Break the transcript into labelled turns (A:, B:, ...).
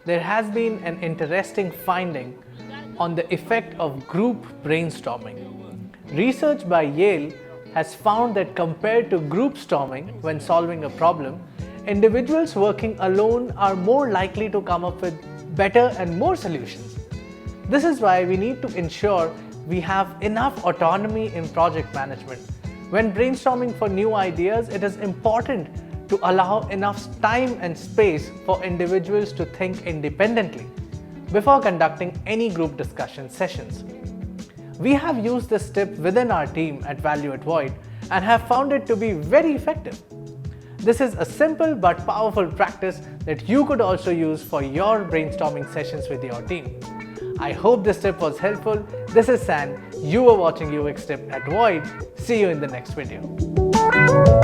A: there has been an interesting finding on the effect of group brainstorming. Research by Yale has found that compared to group storming when solving a problem, individuals working alone are more likely to come up with better and more solutions. This is why we need to ensure we have enough autonomy in project management. When brainstorming for new ideas, it is important to allow enough time and space for individuals to think independently before conducting any group discussion sessions. We have used this tip within our team at Value at Void and have found it to be very effective. This is a simple but powerful practice that you could also use for your brainstorming sessions with your team. I hope this tip was helpful. This is San. You are watching UX Tip at Void. See you in the next video.